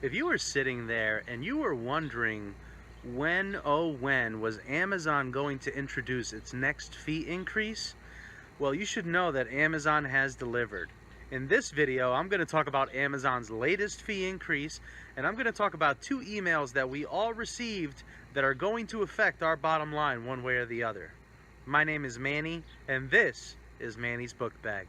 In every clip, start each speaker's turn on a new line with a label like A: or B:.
A: If you were sitting there and you were wondering when, oh when, was Amazon going to introduce its next fee increase? Well, you should know that Amazon has delivered. In this video, I'm going to talk about Amazon's latest fee increase, and I'm going to talk about two emails that we all received that are going to affect our bottom line one way or the other. My name is Manny, and this is Manny's Book Bag.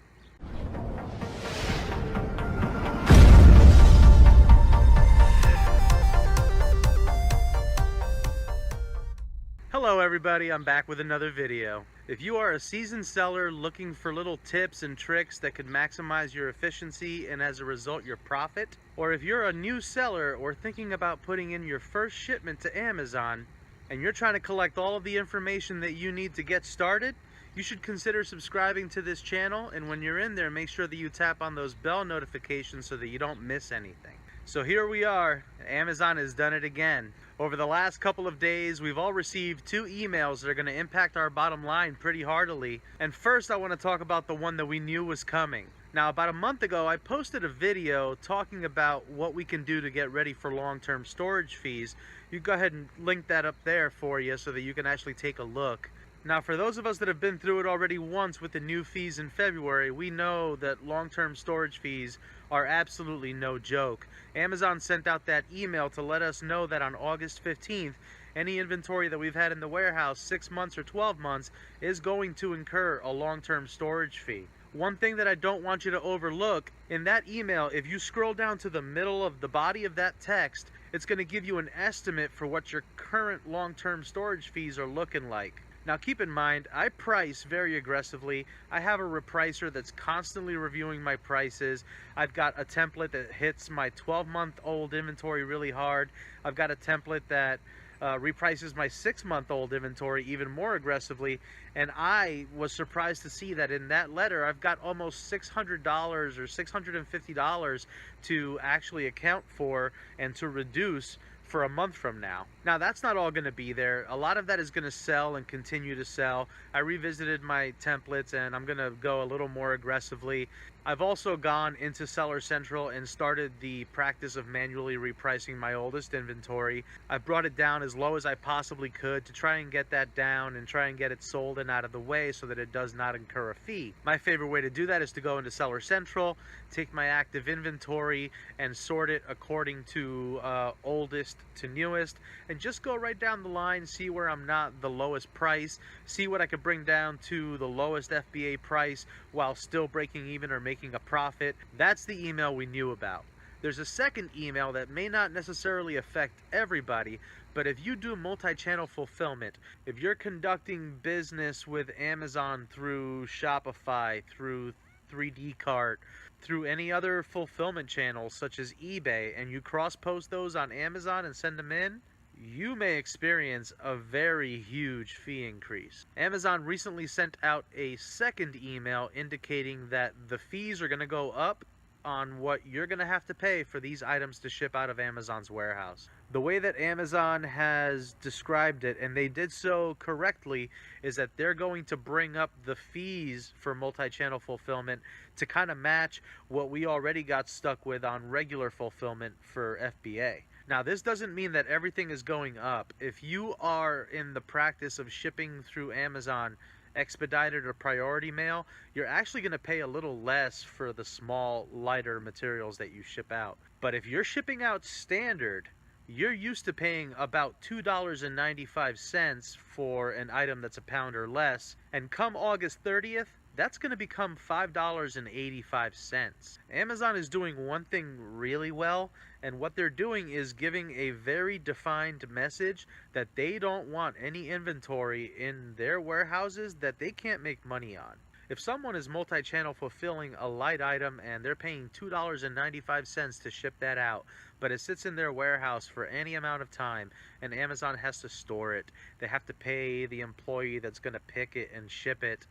A: Hello everybody, I'm back with another video. If you are a seasoned seller looking for little tips and tricks that could maximize your efficiency and as a result your profit, or if you're a new seller or thinking about putting in your first shipment to Amazon and you're trying to collect all of the information that you need to get started, you should consider subscribing to this channel, and when you're in there, make sure that you tap on those bell notifications so that you don't miss anything. So here we are, Amazon has done it again. Over the last couple of days, we've all received two emails that are going to impact our bottom line pretty heartily. And first, I want to talk about the one that we knew was coming. Now, about a month ago, I posted a video talking about what we can do to get ready for long-term storage fees. You go ahead and link that up there for you so that you can actually take a look. Now, for those of us that have been through it already once with the new fees in February, we know that long-term storage fees are absolutely no joke. Amazon sent out that email to let us know that on August 15th, any inventory that we've had in the warehouse 6 months or 12 months is going to incur a long-term storage fee. One thing that I don't want you to overlook, in that email, if you scroll down to the middle of the body of that text, it's going to give you an estimate for what your current long-term storage fees are looking like. Now keep in mind, I price very aggressively. I have a repricer that's constantly reviewing my prices. I've got a template that hits my 12-month-old inventory really hard. I've got a template that reprices my 6-month-old inventory even more aggressively. And I was surprised to see that in that letter, I've got almost $600 or $650 to actually account for and to reduce for a month from now. Now that's not all going to be there. A lot of that is going to sell and continue to sell. I revisited my templates and I'm going to go a little more aggressively. I've also gone into Seller Central and started the practice of manually repricing my oldest inventory. I've brought it down as low as I possibly could to try and get that down and try and get it sold and out of the way so that it does not incur a fee. My favorite way to do that is to go into Seller Central, take my active inventory and sort it according to oldest to newest, and just go right down the line, see where I'm not the lowest price, see what I could bring down to the lowest FBA price while still breaking even or making a profit. That's the email we knew about. There's a second email that may not necessarily affect everybody, but if you do multi-channel fulfillment, if you're conducting business with Amazon through Shopify, through 3D Cart, through any other fulfillment channels such as eBay, and you cross-post those on Amazon and send them in, you may experience a very huge fee increase. Amazon recently sent out a second email indicating that the fees are going to go up on what you're going to have to pay for these items to ship out of Amazon's warehouse. The way that Amazon has described it, and they did so correctly, is that they're going to bring up the fees for multi-channel fulfillment to kind of match what we already got stuck with on regular fulfillment for FBA. Now, this doesn't mean that everything is going up. If you are in the practice of shipping through Amazon expedited or priority mail, you're actually going to pay a little less for the small, lighter materials that you ship out. But if you're shipping out standard, you're used to paying about $2.95 for an item that's a pound or less, and come August 30th, that's going to become $5.85. Amazon is doing one thing really well, and what they're doing is giving a very defined message that they don't want any inventory in their warehouses that they can't make money on. If someone is multi-channel fulfilling a light item and they're paying $2.95 to ship that out, but it sits in their warehouse for any amount of time and Amazon has to store it, they have to pay the employee that's going to pick it and ship it,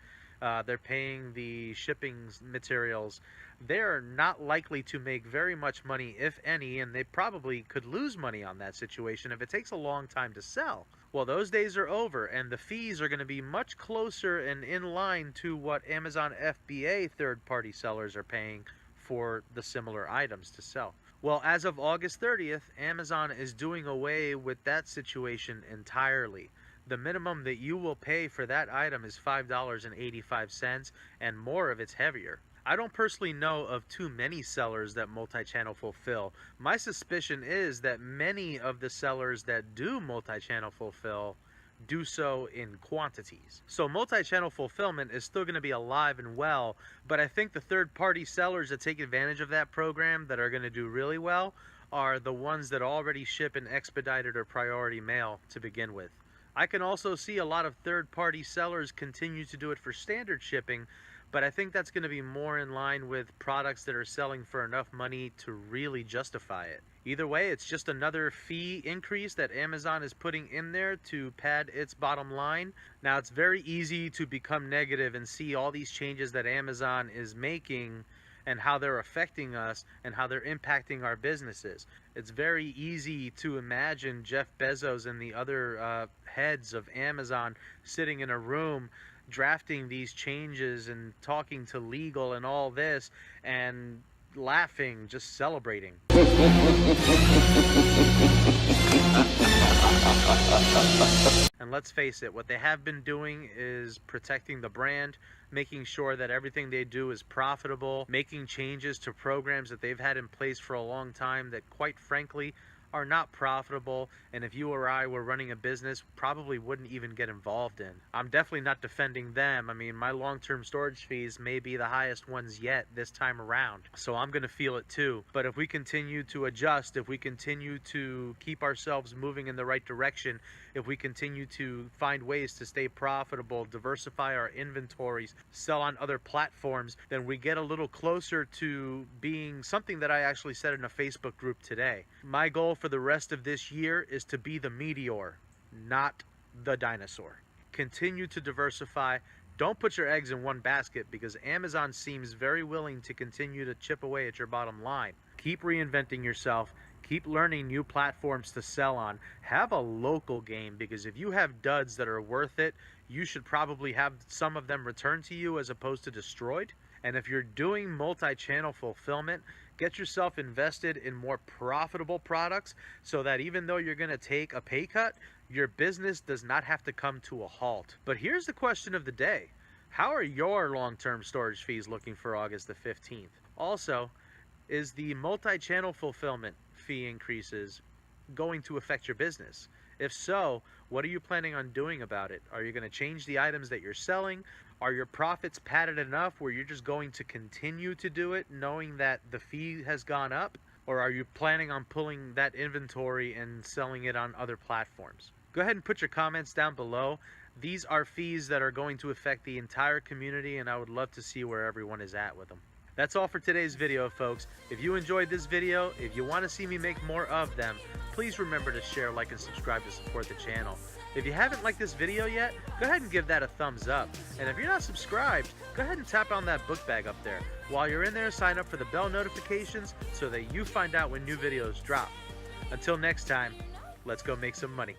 A: they're paying the shipping materials, they're not likely to make very much money, if any, and they probably could lose money on that situation if it takes a long time to sell. Well, those days are over, and the fees are going to be much closer and in line to what Amazon FBA third-party sellers are paying for the similar items to sell. Well, as of August 30th, Amazon is doing away with that situation entirely. The minimum that you will pay for that item is $5.85, and more if it's heavier. I don't personally know of too many sellers that multi-channel fulfill. My suspicion is that many of the sellers that do multi-channel fulfill do so in quantities. So multi-channel fulfillment is still going to be alive and well, but I think the third-party sellers that take advantage of that program that are going to do really well are the ones that already ship in expedited or priority mail to begin with. I can also see a lot of third-party sellers continue to do it for standard shipping, but I think that's going to be more in line with products that are selling for enough money to really justify it. Either way, it's just another fee increase that Amazon is putting in there to pad its bottom line. Now, it's very easy to become negative and see all these changes that Amazon is making and how they're affecting us and how they're impacting our businesses. It's very easy to imagine Jeff Bezos and the other heads of Amazon sitting in a room drafting these changes and talking to legal and all this and laughing, just celebrating. And let's face it, what they have been doing is protecting the brand, making sure that everything they do is profitable, making changes to programs that they've had in place for a long time that, quite frankly, are not profitable, and if you or I were running a business, probably wouldn't even get involved in. I'm definitely not defending them. I mean, my long-term storage fees may be the highest ones yet this time around, so I'm going to feel it too. But if we continue to adjust, if we continue to keep ourselves moving in the right direction, if we continue to find ways to stay profitable, diversify our inventories, sell on other platforms, then we get a little closer to being something that I actually said in a Facebook group today. My goal for the rest of this year is to be the meteor, not the dinosaur. Continue to diversify. Don't put your eggs in one basket, because Amazon seems very willing to continue to chip away at your bottom line. Keep reinventing yourself. Keep learning new platforms to sell on. Have a local game, because if you have duds that are worth it, you should probably have some of them returned to you as opposed to destroyed. And if you're doing multi-channel fulfillment, get yourself invested in more profitable products so that even though you're going to take a pay cut, your business does not have to come to a halt. But here's the question of the day. How are your long-term storage fees looking for August the 15th? Also, is the multi-channel fulfillment fee increases going to affect your business? If so, what are you planning on doing about it? Are you going to change the items that you're selling? Are your profits padded enough where you're just going to continue to do it knowing that the fee has gone up? Or are you planning on pulling that inventory and selling it on other platforms? Go ahead and put your comments down below. These are fees that are going to affect the entire community, and I would love to see where everyone is at with them. That's all for today's video, folks. If you enjoyed this video, if you want to see me make more of them, please remember to share, like, and subscribe to support the channel. If you haven't liked this video yet, go ahead and give that a thumbs up. And if you're not subscribed, go ahead and tap on that book bag up there. While you're in there, sign up for the bell notifications so that you find out when new videos drop. Until next time, let's go make some money.